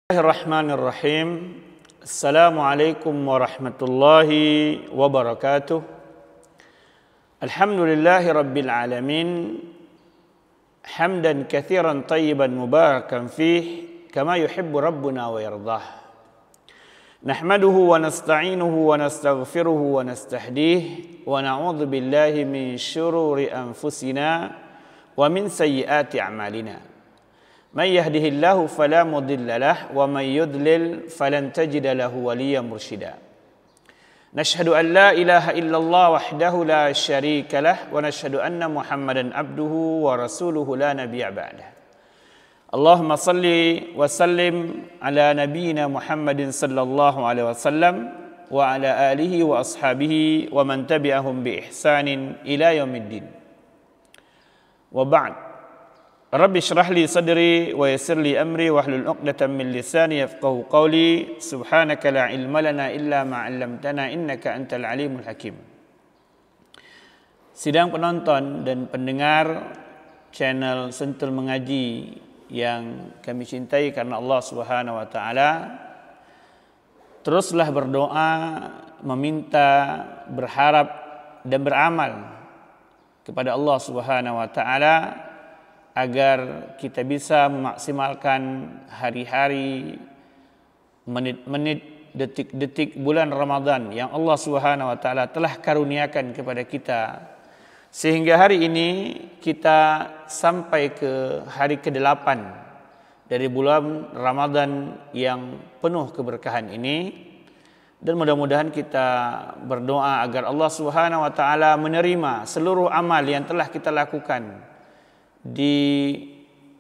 Bismillahirrahmanirrahim. Assalamualaikum warahmatullahi wabarakatuh. Alhamdulillahi rabbil alamin. Hamdan katsiran tayyiban mubarakan fih kama yuhibbu rabbuna wa yardah. Nahmaduhu wa nasta'inuhu wa nastaghfiruhu wa nastahdih wa na'udzu billahi min syururi anfusina wa min sayyiati a'malina. Man yahdihillahu fala mudilla lahu wa man yudlil falan tajida lahu waliyyan mursyida. Nashhadu an la ilaha illallah wahdahu la syarika lahu wa nashhadu anna Muhammadan abduhu wa rasuluhu la nabiyya ba'dah. Allahumma salli wa sallim ala nabiyyina Muhammadin sallallahu alaihi wasallam wa ala alihi wa ashabihi wa man tabi'ahum bi ihsanin ila yaumiddin. Wa ba'd. Rabbi shrah li sadri wa yassir li amri wahlul 'uqdatam min lisani yafqahu qawli. Subhanaka la ilma lana illa ma 'allamtana innaka antal alimul hakim. Sidang penonton dan pendengar channel Sentul Mengaji yang kami cintai karena Allah Subhanahu wa taala, teruslah berdoa, meminta, berharap dan beramal kepada Allah Subhanahu wa taala agar kita bisa memaksimalkan hari-hari, menit-menit, detik-detik bulan Ramadan yang Allah Subhanahu wa taala telah karuniakan kepada kita, sehingga hari ini kita sampai ke hari ke-8 dari bulan Ramadan yang penuh keberkahan ini. Dan mudah-mudahan kita berdoa agar Allah Subhanahu wa taala menerima seluruh amal yang telah kita lakukan di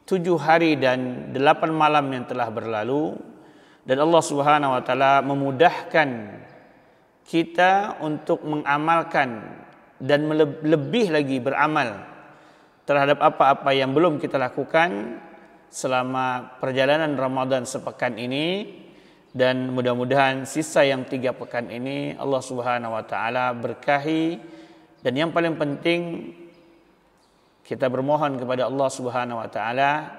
7 hari dan 8 malam yang telah berlalu, dan Allah Subhanahu wa taala memudahkan kita untuk mengamalkan dan lebih lagi beramal terhadap apa-apa yang belum kita lakukan selama perjalanan Ramadan sepekan ini. Dan mudah-mudahan sisa yang 3 pekan ini Allah Subhanahu wa taala berkahi. Dan yang paling penting, kita bermohon kepada Allah Subhanahu wa taala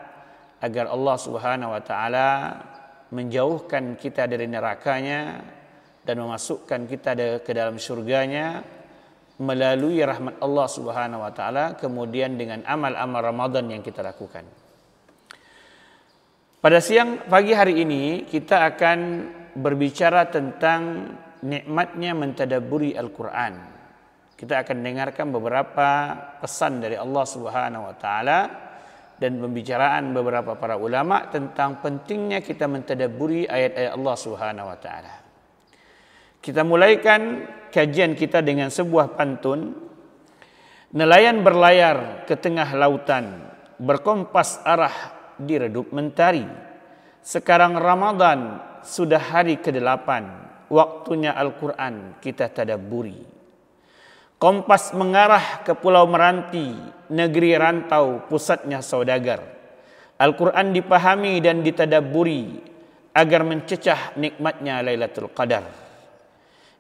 agar Allah Subhanahu wa taala menjauhkan kita dari nerakanya dan memasukkan kita ke dalam surganya melalui rahmat Allah Subhanahu wa taala, kemudian dengan amal-amal Ramadan yang kita lakukan. Pada pagi hari ini kita akan berbicara tentang nikmatnya mentadabburi Al-Qur'an. Kita akan dengarkan beberapa pesan dari Allah Subhanahu wa taala dan pembicaraan beberapa para ulama tentang pentingnya kita mentadabburi ayat-ayat Allah Subhanahu wa taala. Kita mulaikan kajian kita dengan sebuah pantun. Nelayan berlayar ke tengah lautan, berkompas arah di redup mentari. Sekarang Ramadan sudah hari ke-8, waktunya Al-Qur'an kita tadabburi. Kompas mengarah ke pulau Meranti, negeri rantau pusatnya saudagar. Al-Quran dipahami dan ditadabburi agar mencecah nikmatnya Lailatul Qadar.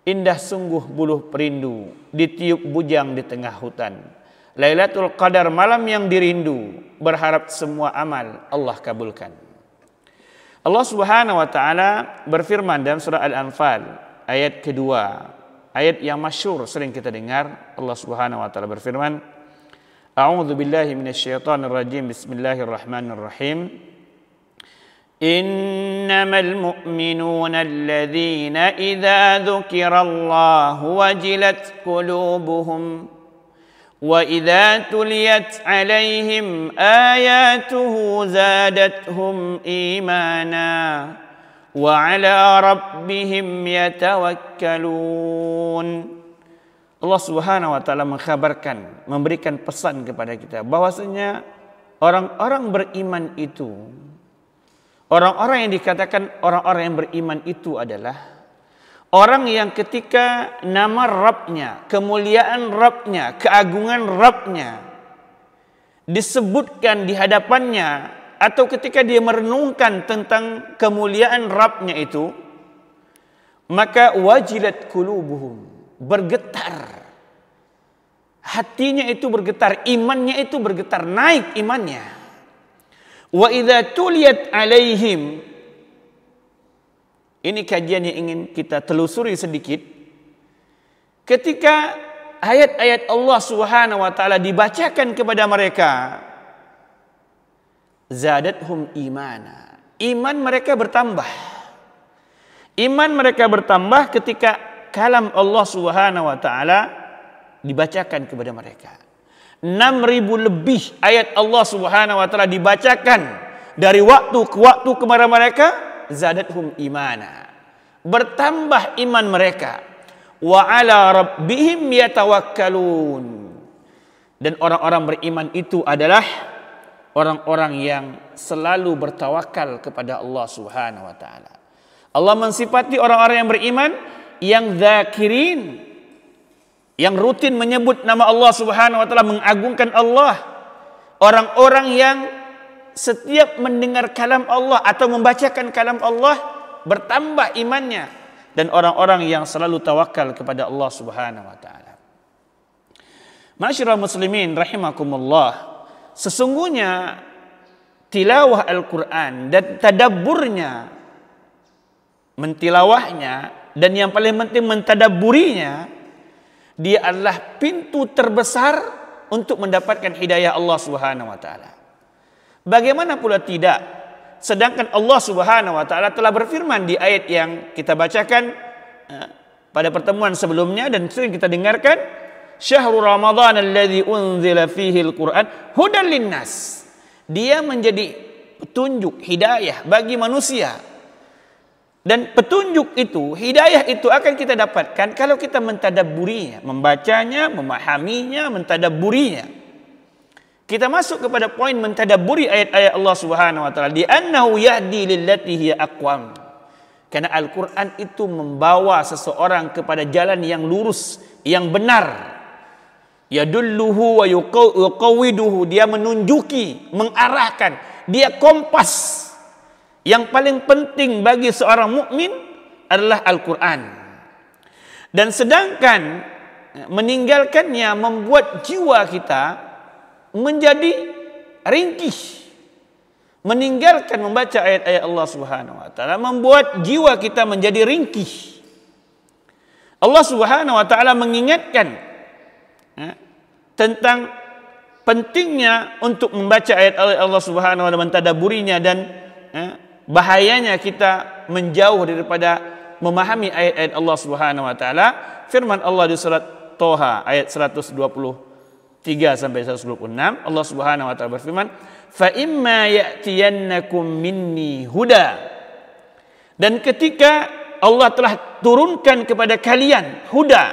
Indah sungguh buluh perindu ditiup bujang di tengah hutan. Lailatul Qadar malam yang dirindu, berharap semua amal Allah kabulkan. Allah Subhanahu wa taala berfirman dalam surah Al-Anfal ayat kedua. Ayat yang masyhur sering kita dengar. Allah Subhanahu wa taala berfirman, A'udzu billahi minasyaitonir rajim. Bismillahirrahmanirrahim. Innamal mu'minuna alladzina idza dzukirallahu wajilat qulubuhum wa idza tuliyat 'alaihim ayatuhu zadatuhum imana wa 'ala rabbihim yatawakkalun. Allah Subhanahu wa taala mengkhabarkan, memberikan pesan kepada kita bahwasanya orang-orang beriman itu, orang-orang yang dikatakan orang-orang yang beriman itu adalah orang yang ketika nama Rabbnya, kemuliaan Rabbnya, keagungan Rabbnya disebutkan di hadapannya, atau ketika dia merenungkan tentang kemuliaan Rabbnya itu, maka wajilat qulubuhum, bergetar hatinya itu, bergetar imannya itu, bergetar naik imannya. Wa idza tuliyat alaihim, Ini kajian yang ingin kita telusuri sedikit. Ketika ayat-ayat Allah Subhanahu wa taala dibacakan kepada mereka, zadathum imana. Iman mereka bertambah. Iman mereka bertambah ketika kalam Allah Subhanahu wa taala dibacakan kepada mereka. 6.000 lebih ayat Allah Subhanahu wa taala dibacakan dari waktu ke waktu kepada mereka, zadathum imana. Bertambah iman mereka. Wa ala rabbihim yatawakkalun. Dan orang-orang beriman itu adalah orang-orang yang selalu bertawakal kepada Allah Subhanahu wa taala. Allah mensifati orang-orang yang beriman yang zakirin, yang rutin menyebut nama Allah Subhanahu wa taala, mengagungkan Allah. Orang-orang yang setiap mendengar kalam Allah atau membacakan kalam Allah bertambah imannya, dan orang-orang yang selalu tawakal kepada Allah Subhanahu wa taala. Ma'asyiral muslimin rahimakumullah, sesungguhnya tilawah Al-Quran dan tadabburnya, mentilawahnya, dan yang paling penting mentadabburinya, dia adalah pintu terbesar untuk mendapatkan hidayah Allah Subhanahu wa taala. Bagaimana pula tidak, sedangkan Allah Subhanahu wa taala telah berfirman di ayat yang kita bacakan pada pertemuan sebelumnya dan sering kita dengarkan, syahrul ramadhan alladzi unzila fihi al-Qur'an hudan linnas. Dia menjadi petunjuk, hidayah bagi manusia. Dan petunjuk itu, hidayah itu akan kita dapatkan kalau kita mentadabburinya, membacanya, memahaminya, mentadabburinya. Kita masuk kepada poin mentadabburi ayat-ayat Allah Subhanahu wa taala. Di annahu yahdi lillati hiya aqwam. Karena Al-Qur'an itu membawa seseorang kepada jalan yang lurus, yang benar. Yadulluhu wa yuqawwiduhu, dia menunjuki, mengarahkan, dia kompas. Yang paling penting bagi seorang mukmin adalah Al-Quran. Dan sedangkan meninggalkannya membuat jiwa kita menjadi ringkih. Meninggalkan membaca ayat-ayat Allah Subhanahu wa taala membuat jiwa kita menjadi ringkih. Allah Subhanahu wa taala mengingatkan tentang pentingnya untuk membaca ayat Allah Subhanahu wa taala, mentadabburinya, dan bahayanya kita menjauh daripada memahami ayat-ayat Allah Subhanahu wa taala. Firman Allah di surat Toha ayat 123 sampai 126, Allah Subhanahu wa taala berfirman, "Fa imma ya'tiyannakum minni huda." Dan ketika Allah telah turunkan kepada kalian huda,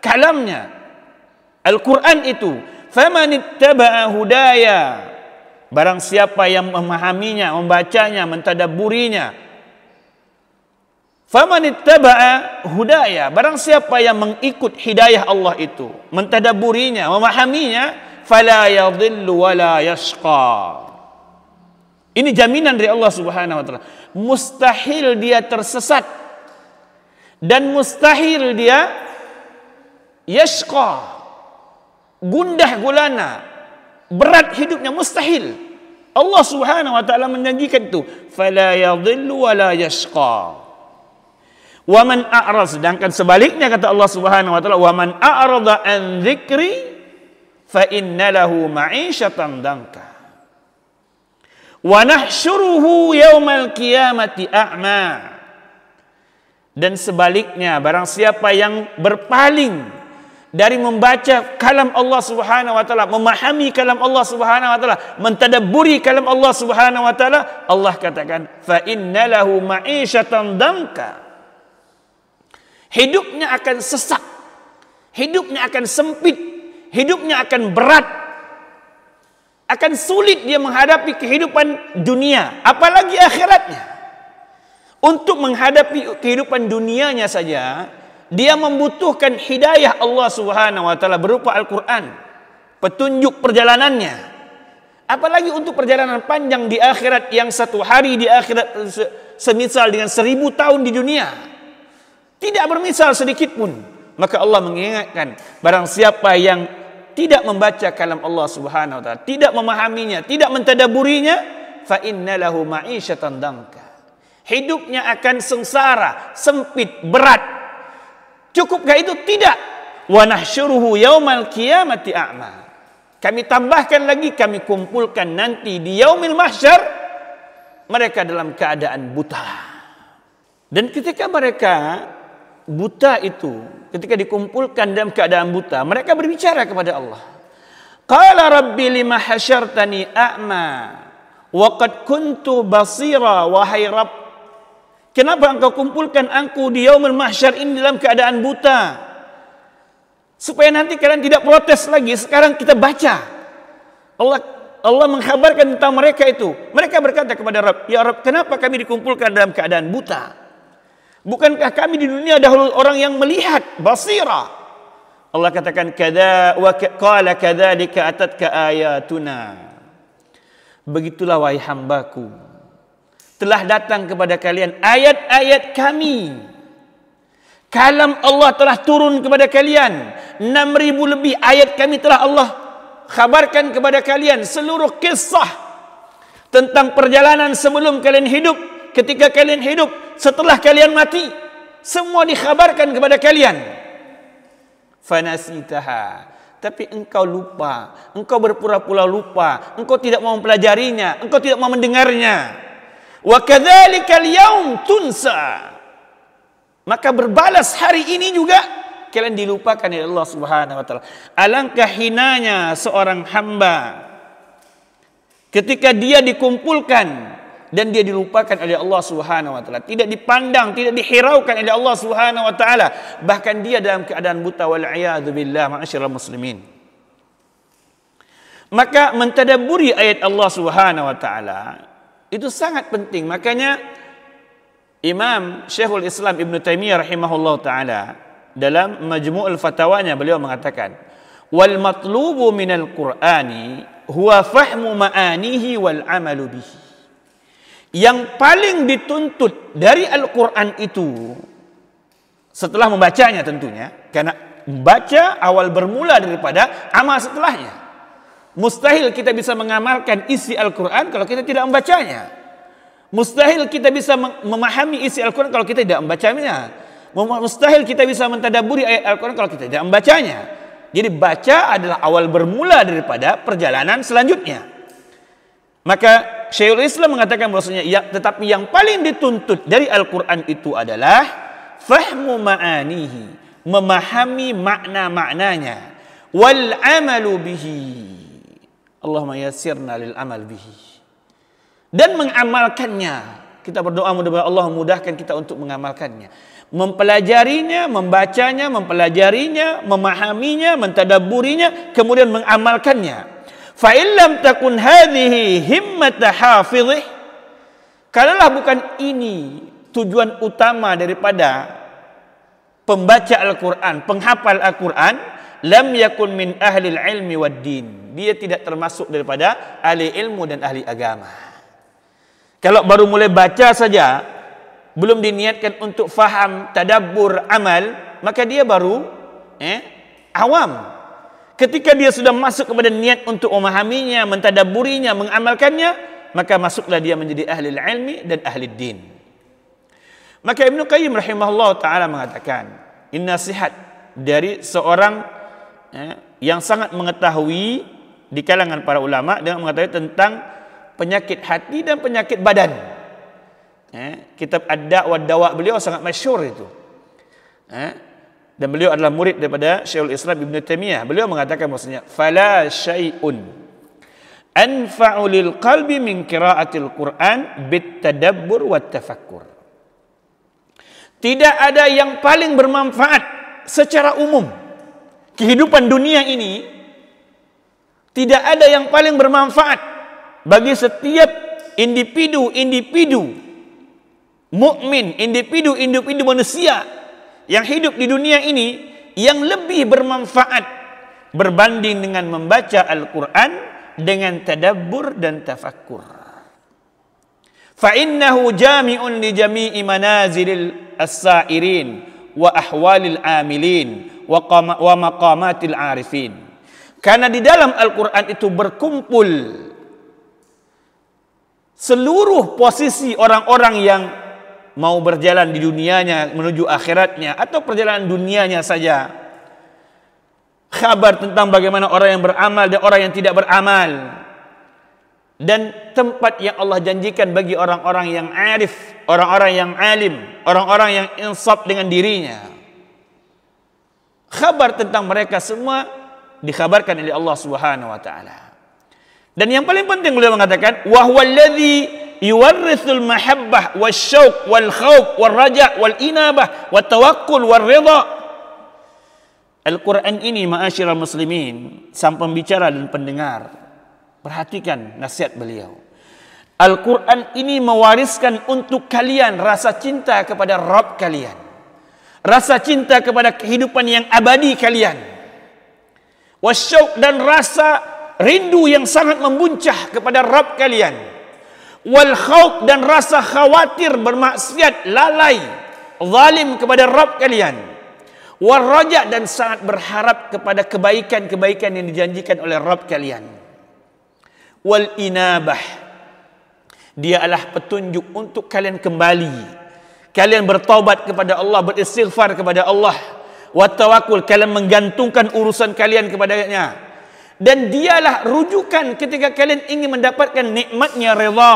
kalamnya, Al-Quran itu, "Famanittaba'a hudaya." Barang siapa yang memahaminya, membacanya, mentadabburinya. Famanittaba'a hudaya, barang siapa yang mengikut hidayah Allah itu, mentadabburinya, memahaminya, fala yadhillu wala yashqa. Ini jaminan dari Allah Subhanahu wa taala. Mustahil dia tersesat dan mustahil dia yashqa, gundah gulana, berat hidupnya, mustahil. Allah Subhanahu wa taala menjanjikan itu, fala yadhillu wala yashqa. Wa man a'rad, sedangkan sebaliknya kata Allah Subhanahu wa taala, wa man a'rada an dzikri fa inna lahu ma'isyatan danka wa nahsyuruhu yaumal qiyamati a'ma. Dan sebaliknya, barang siapa yang berpaling dari membaca kalam Allah Subhanahu wa taala, memahami kalam Allah Subhanahu wa taala, mentadabburi kalam Allah Subhanahu wa taala, Allah katakan, fa innalahu ma'isyatan danka. Hidupnya akan sesak, hidupnya akan sempit, hidupnya akan berat, akan sulit dia menghadapi kehidupan dunia, apalagi akhiratnya. Untuk menghadapi kehidupan dunianya saja, dia membutuhkan hidayah Allah Subhanahu wa taala berupa Al-Quran, petunjuk perjalanannya. Apalagi untuk perjalanan panjang di akhirat, yang satu hari di akhirat semisal dengan 1000 tahun di dunia, tidak bermisal sedikit pun. Maka Allah mengingatkan, barang siapa yang tidak membaca kalam Allah Subhanahu wa taala, tidak memahaminya, tidak mentadabburinya, fa innalahu ma'isyatan danka. Hidupnya akan sengsara, sempit, berat. Cukupkah itu? Tidak. Wa nahsyuruhu yaumal qiyamati a'ma. Kami tambahkan lagi, kami kumpulkan nanti di yaumil mahsyar mereka dalam keadaan buta. Dan ketika mereka buta itu, ketika dikumpulkan dalam keadaan buta, mereka berbicara kepada Allah. Qala rabbi lima hasyartani a'ma wa qad kuntu basira, wahai Rabb, kenapa engkau kumpulkan aku di yaumul mahsyar ini dalam keadaan buta? Supaya nanti kalian tidak protes lagi. Sekarang kita baca. Allah mengkhabarkan tentang mereka itu. Mereka berkata kepada Rabb, ya Rabb, kenapa kami dikumpulkan dalam keadaan buta? Bukankah kami di dunia dahulu orang yang melihat, basira? Allah katakan, kada wa qala kadzalika atatka ayatuna. Begitulah wahai hambaku, telah datang kepada kalian ayat-ayat kami. Kalam Allah telah turun kepada kalian. 6.000 lebih ayat kami telah Allah khabarkan kepada kalian. Seluruh kisah tentang perjalanan sebelum kalian hidup, ketika kalian hidup, setelah kalian mati, semua dikhabarkan kepada kalian. Fanasitaha, tapi engkau lupa, engkau berpura-pura lupa, engkau tidak mau mempelajarinya, engkau tidak mau mendengarnya. Wa kadzalikal yaum tunsa. Maka berbalas hari ini juga kalian dilupakan oleh Allah Subhanahu wa taala. Alangkah hinanya seorang hamba ketika dia dikumpulkan dan dia dilupakan oleh Allah Subhanahu wa taala, tidak dipandang, tidak dihiraukan oleh Allah Subhanahu wa taala, bahkan dia dalam keadaan buta, wal a'yadu billah, ma'asyiral muslimin. Maka mentadabburi ayat Allah Subhanahu wa taala itu sangat penting. Makanya Imam Syekhul Islam Ibn Taimiyah rahimahullah ta'ala dalam Majmu'ul Fatawanya beliau mengatakan, wal matlubu minal Qur'ani huwa fahmu ma'anihi wal amalu bihi. Yang paling dituntut dari Al-Quran itu, setelah membacanya tentunya, karena membaca awal bermula daripada amal setelahnya. Mustahil kita bisa mengamalkan isi Al-Quran kalau kita tidak membacanya. Mustahil kita bisa memahami isi Al-Quran kalau kita tidak membacanya. Mustahil kita bisa mentadabburi ayat Al-Quran kalau kita tidak membacanya. Jadi baca adalah awal bermula daripada perjalanan selanjutnya. Maka Syekhul Islam mengatakan bahwasanya tetapi yang paling dituntut dari Al-Quran itu adalah fahmu ma'anihi, memahami makna-maknanya, wal amalu bihi. Allahumma yassirna lil amal bihi. Dan mengamalkannya. Kita berdoa mudah-mudahan Allah memudahkan kita untuk mengamalkannya. Mempelajarinya, membacanya, mempelajarinya, memahaminya, mentadabburinya, kemudian mengamalkannya. Fa illam takun hadhihi himmata hafizih, kalaulah bukan ini tujuan utama daripada pembaca Al-Quran, penghafal Al-Quran, lam yakun min ahli ilmi wad din. Dia tidak termasuk daripada ahli ilmu dan ahli agama. Kalau baru mulai baca saja, belum diniatkan untuk faham, tadabbur, amal, maka dia baru awam. Ketika dia sudah masuk kepada niat untuk memahaminya, mentadabburinya, mengamalkannya, maka masuklah dia menjadi ahli ilmi dan ahli din. Maka Ibnu Qayyim rahimahullah ta'ala mengatakan, ini nasihat dari seorang yang sangat mengetahui di kalangan para ulama dengan mengetahui tentang penyakit hati dan penyakit badan. Kitab Ad-Da' wa Dawa beliau sangat masyhur itu. Dan beliau adalah murid daripada Syekhul Islam Ibn Taimiyah. Beliau mengatakan bahwasanya fala syai'un anfa'u lil qalbi min qira'atil Qur'an bit tadabbur wat tafakkur. Tidak ada yang paling bermanfaat secara umum kehidupan dunia ini, tidak ada yang paling bermanfaat bagi setiap individu mukmin, individu manusia yang hidup di dunia ini, yang lebih bermanfaat berbanding dengan membaca Al-Quran dengan tadabbur dan tafakkur. Fa innahu jami'un li jami'i manazilil as-sa'irin wa ahwalil amilin wa maqamatil arifin. Karena di dalam Al-Quran itu berkumpul seluruh posisi orang-orang yang mau berjalan di dunianya menuju akhiratnya atau perjalanan dunianya saja. Kabar tentang bagaimana orang yang beramal dan orang yang tidak beramal. Dan tempat yang Allah janjikan bagi orang-orang yang arif, orang-orang yang alim, orang-orang yang insaf dengan dirinya. Kabar tentang mereka semua dikhabarkan oleh Allah Subhanahu wa taala. Dan yang paling penting beliau mengatakan wa huwal ladzi yuwarrithul mahabbah wasyauq wal khauf wal raja' wal inabah wat tawakkul wal ridha. Al-Quran ini ma'asyiral muslimin, sang pembicara dan pendengar, perhatikan nasihat beliau. Al-Quran ini mewariskan untuk kalian rasa cinta kepada Rabb kalian, rasa cinta kepada kehidupan yang abadi kalian, wasyauq dan rasa rindu yang sangat membuncah kepada Rabb kalian, wal khauf dan rasa khawatir bermaksiat, lalai, zalim kepada Rabb kalian, wal raja dan sangat berharap kepada kebaikan-kebaikan yang dijanjikan oleh Rabb kalian, wal inabah, dia adalah petunjuk untuk kalian kembali, kalian bertaubat kepada Allah, beristighfar kepada Allah, wat tawakkul, kalian menggantungkan urusan kalian kepadanya. Dan dialah rujukan ketika kalian ingin mendapatkan nikmatnya redha.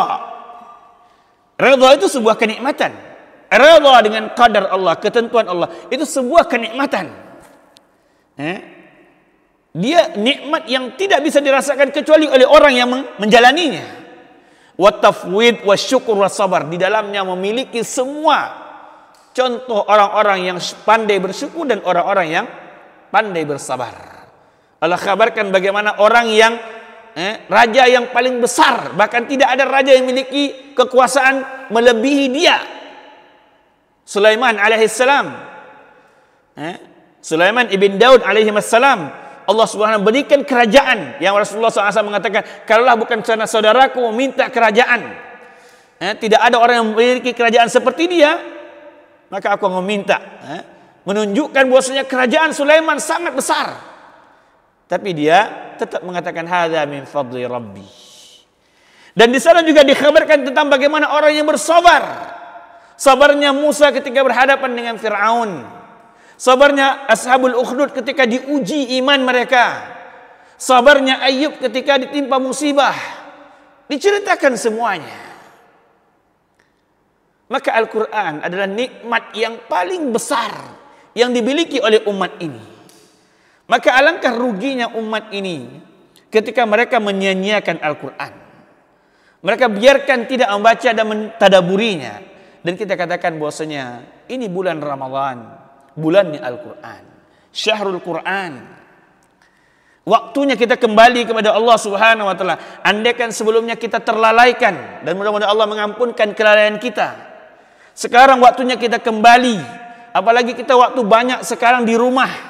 Redha itu sebuah kenikmatan. Redha dengan qadar Allah, ketentuan Allah, itu sebuah kenikmatan. Dia nikmat yang tidak bisa dirasakan kecuali oleh orang yang menjalaninya. Wa tafwid wa syukur wa sabar, di dalamnya memiliki semua contoh orang-orang yang pandai bersyukur dan orang-orang yang pandai bersabar. Allah kabarkan bagaimana orang yang raja yang paling besar, bahkan tidak ada raja yang memiliki kekuasaan melebihi dia, Sulaiman alaihissalam. Sulaiman ibn Daud alaihissalam, Allah Subhanahu berikan kerajaan yang Rasulullah SAW mengatakan, kalaulah bukan karena saudaraku meminta kerajaan, tidak ada orang yang memiliki kerajaan seperti dia, maka aku meminta. Menunjukkan bahwasanya kerajaan Sulaiman sangat besar. Tapi dia tetap mengatakan hadza min fadli rabbi. Dan di sana juga dikabarkan tentang bagaimana orang yang bersabar. Sabarnya Musa ketika berhadapan dengan Fir'aun. Sabarnya Ashabul Ukhdud ketika diuji iman mereka. Sabarnya Ayub ketika ditimpa musibah. Diceritakan semuanya. Maka Al-Quran adalah nikmat yang paling besar yang dimiliki oleh umat ini. Maka alangkah ruginya umat ini ketika mereka menyia-nyiakan Al-Quran. Mereka biarkan tidak membaca dan mentadaburinya. Dan kita katakan bahwasanya ini bulan Ramadan, bulannya Al-Quran, syahrul Quran. Waktunya kita kembali kepada Allah Subhanahu wa taala. Andaikan sebelumnya kita terlalaikan, dan mudah-mudahan Allah mengampunkan kelalaian kita. Sekarang waktunya kita kembali, apalagi kita waktu banyak sekarang di rumah.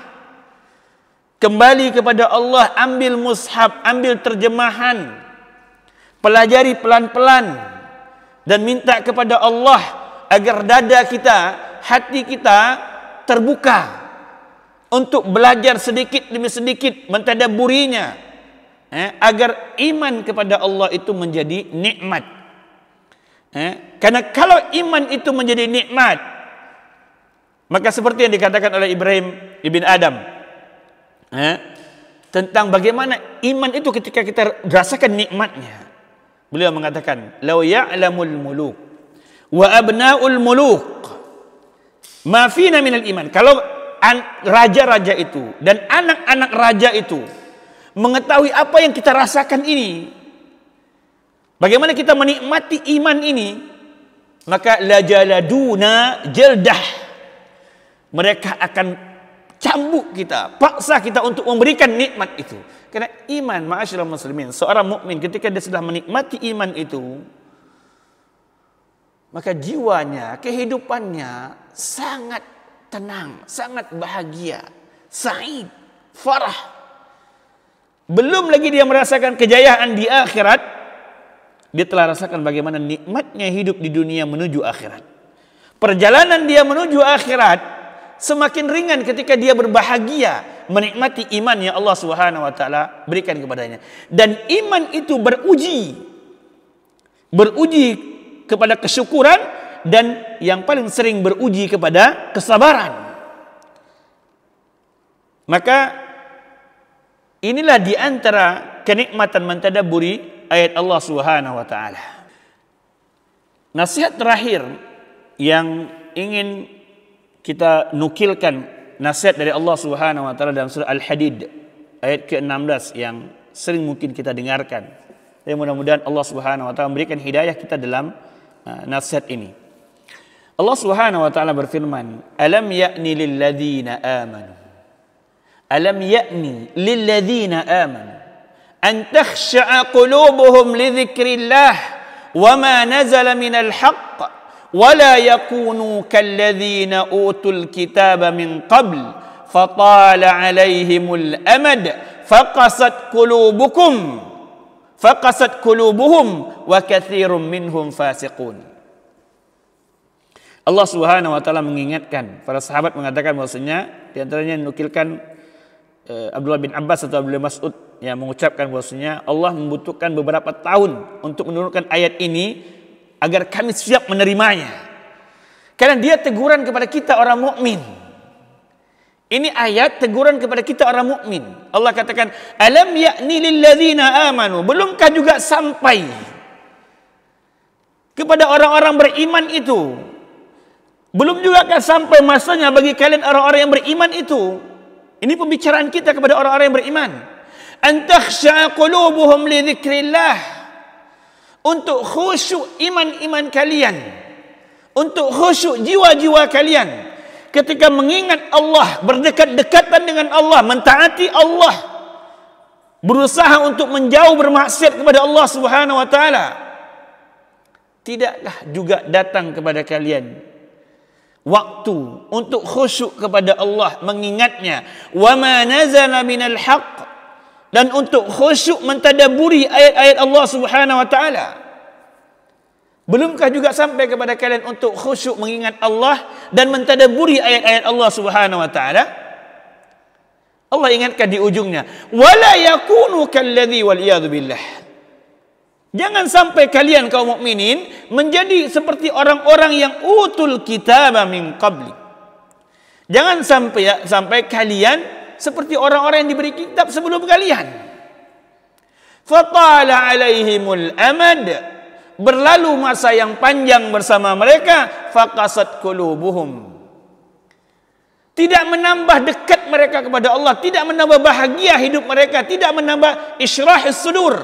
Kembali kepada Allah, ambil mushaf, ambil terjemahan, pelajari pelan-pelan, dan minta kepada Allah agar dada kita, hati kita terbuka untuk belajar sedikit demi sedikit, mentadaburinya, agar iman kepada Allah itu menjadi nikmat. Karena kalau iman itu menjadi nikmat, maka seperti yang dikatakan oleh Ibrahim ibn Adam, tentang bagaimana iman itu ketika kita rasakan nikmatnya. Beliau mengatakan, "Law ya'lamul muluk wa abna'ul muluk ma fina minal iman." Kalau raja-raja itu dan anak-anak raja itu mengetahui apa yang kita rasakan ini, bagaimana kita menikmati iman ini, maka la jaladuna jaldah. Mereka akan cambuk kita, paksa kita untuk memberikan nikmat itu. Karena iman, ma'asyiral muslimin, seorang mukmin ketika dia sudah menikmati iman itu, maka jiwanya, kehidupannya sangat tenang, sangat bahagia, sa'id, farah. Belum lagi dia merasakan kejayaan di akhirat, dia telah rasakan bagaimana nikmatnya hidup di dunia menuju akhirat. Perjalanan dia menuju akhirat semakin ringan ketika dia berbahagia menikmati iman yang Allah Subhanahu wa taala berikan kepadanya. Dan iman itu beruji kepada kesyukuran dan yang paling sering beruji kepada kesabaran. Maka inilah di antara kenikmatan mentadabburi ayat Allah Subhanahu wa taala. Nasihat terakhir yang ingin kita nukilkan, nasihat dari Allah Subhanahu wa taala dalam surah Al-Hadid ayat ke-16 yang sering mungkin kita dengarkan. Dan mudah-mudahan Allah Subhanahu wa taala memberikan hidayah kita dalam nasihat ini. Allah Subhanahu wa taala berfirman, "Alam ya'ni lil ladzina amanu." Alam ya'ni lil ladzina amanu an takhsha'a qulubuhum li dzikrillah wa ma nazala minal haqq wa la yakunu kal ladzina utul kitaba min qabl fatala 'alaihimul amad faqasat qulubuhum wa katsirum minhum fasiqun. Allah Subhanahu wa taala mengingatkan, para sahabat mengatakan bahwasanya di antaranya nukilkan Abdullah bin Abbas atau Abdullah Mas'ud yang mengucapkan bahwasanya Allah membutuhkan beberapa tahun untuk menurunkan ayat ini agar kami siap menerimanya. Karena dia teguran kepada kita orang mukmin. Ini ayat teguran kepada kita orang mukmin. Allah katakan, "Alam ya'ni lil ladzina amanu." Belumkah juga sampai kepada orang-orang beriman itu? Belum juga akan sampai masanya bagi kalian orang-orang yang beriman itu. Ini pembicaraan kita kepada orang-orang yang beriman. An takhsha'a qulubuhum li dzikrillah. Untuk khusyuk iman-iman kalian. Untuk khusyuk jiwa-jiwa kalian. Ketika mengingat Allah, berdekat-dekatan dengan Allah, mentaati Allah. Berusaha untuk menjauh bermaksiat kepada Allah Subhanahu wa taala. Tidaklah juga datang kepada kalian waktu untuk khusyuk kepada Allah, mengingatnya, wa ma nazala minal haqq, dan untuk khusyuk mentadabburi ayat-ayat Allah Subhanahu wa taala. Belumkah juga sampai kepada kalian untuk khusyuk mengingat Allah dan mentadabburi ayat-ayat Allah Subhanahu wa taala? Allah ingatkan di ujungnya, wala yakunu kalladzi wal iyad billah. Jangan sampai kalian kaum mukminin menjadi seperti orang-orang yang utul kitaba min qabli. Jangan sampai kalian seperti orang-orang yang diberi kitab sebelum kalian. Fatala alaihimul amad. Berlalu masa yang panjang bersama mereka, faqasat qulubuhum. Tidak menambah dekat mereka kepada Allah, tidak menambah bahagia hidup mereka, tidak menambah isyrahis sudur,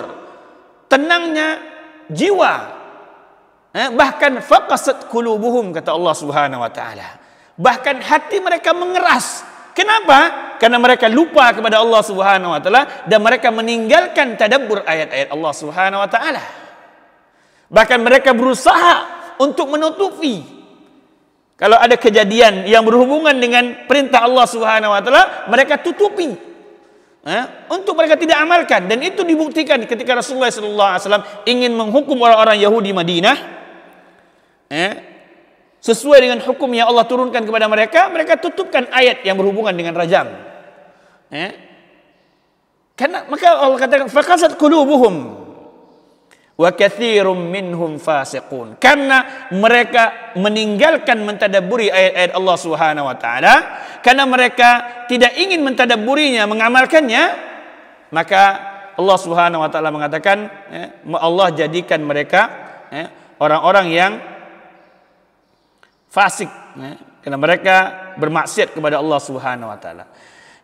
tenangnya jiwa. Bahkan faqasat qulubuhum, kata Allah Subhanahu wa taala. Bahkan hati mereka mengeras. Kenapa? Karena mereka lupa kepada Allah Subhanahu wa taala dan mereka meninggalkan tadabbur ayat-ayat Allah Subhanahu wa taala. Bahkan mereka berusaha untuk menutupi. Kalau ada kejadian yang berhubungan dengan perintah Allah Subhanahu wa taala, mereka tutupi. Untuk mereka tidak amalkan, dan itu dibuktikan ketika Rasulullah SAW ingin menghukum orang-orang Yahudi Madinah, sesuai dengan hukum yang Allah turunkan kepada mereka, mereka tutupkan ayat yang berhubungan dengan rajam. Karena maka Allah katakan faqasat qulubuhum wa katsirum minhum fasiqun. Karena mereka meninggalkan mentadabburi ayat-ayat Allah Subhanahu wa taala, karena mereka tidak ingin mentadabburinya, mengamalkannya, maka Allah Subhanahu wa taala mengatakan, Allah jadikan mereka orang-orang yang fasik, karena mereka bermaksiat kepada Allah Subhanahu wa taala.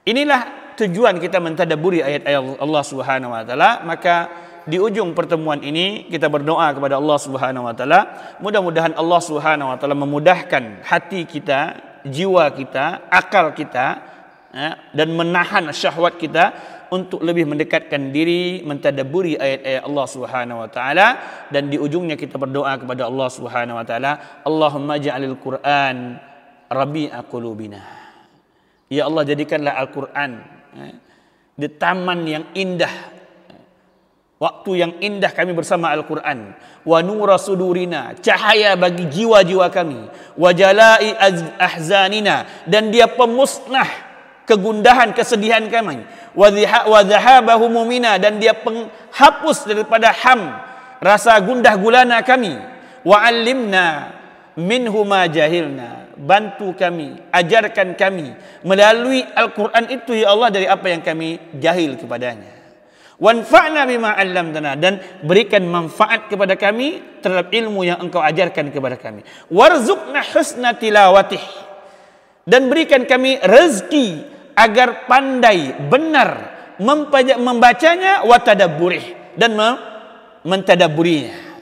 Inilah tujuan kita mentadabburi ayat-ayat Allah Subhanahu wa taala. Maka di ujung pertemuan ini kita berdoa kepada Allah Subhanahu wa taala, mudah-mudahan Allah Subhanahu wa taala memudahkan hati kita, jiwa kita, akal kita, dan menahan syahwat kita untuk lebih mendekatkan diri mentadabburi ayat-ayat Allah Subhanahu wa taala. Dan di ujungnya kita berdoa kepada Allah Subhanahu wa taala, Allahumma ja'alil Qur'an rabi'a qulubina. Ya Allah, jadikanlah Al-Qur'an di taman yang indah, waktu yang indah kami bersama Al-Quran. Wa nura sudurina, cahaya bagi jiwa-jiwa kami. Wa jalai ahzanina, dan dia pemusnah kegundahan, kesedihan kami. Wa dhahaba humumina, dan dia penghapus daripada rasa gundah gulana kami. Wa allimna minhu ma jahilna, bantu kami, ajarkan kami melalui Al-Quran itu ya Allah dari apa yang kami jahil kepadanya. Wanfa'na bima 'allamtana, dan berikan manfaat kepada kami terhadap ilmu yang engkau ajarkan kepada kami. Warzuqna husna tilawatih, dan berikan kami rezeki agar pandai benar membacanya, wa tadabburih, dan mentadabburinya.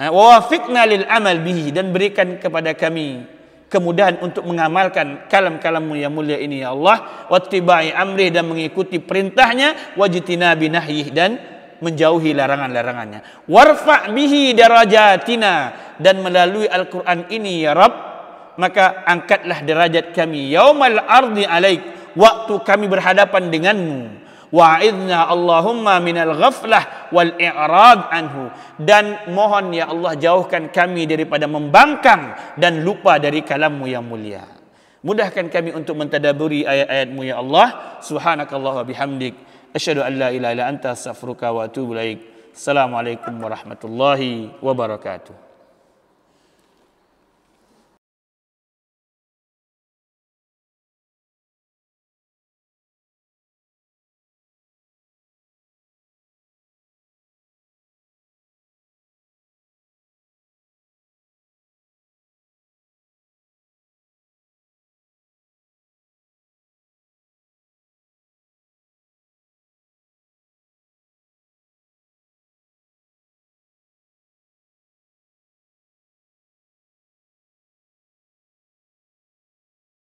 Wa wafiqna lil amal bihi, dan berikan kepada kami kemudahan untuk mengamalkan kalam-kalam-Mu yang mulia ini ya Allah, wattiba'i amrih, dan mengikuti perintahnya, wajtinabi nahyih, dan menjauhi larangan-larangannya. Warfa' bihi darajatina, dan melalui Al-Quran ini ya Rabb, maka angkatlah derajat kami yaumal ardi alaik, waktu kami berhadapan denganmu. Wa'idna Allahumma minal ghaflah wal i'rad anhu, dan mohon ya Allah jauhkan kami daripada membangkang dan lupa dari kalam-Mu yang mulia. Mudahkan kami untuk mentadaburi ayat-ayat-Mu ya Allah. Subhanakallah wa bihamdik, asyhadu an la ilaha illa anta, astaghfiruka wa atubu ilaik. Assalamualaikum warahmatullahi wabarakatuh.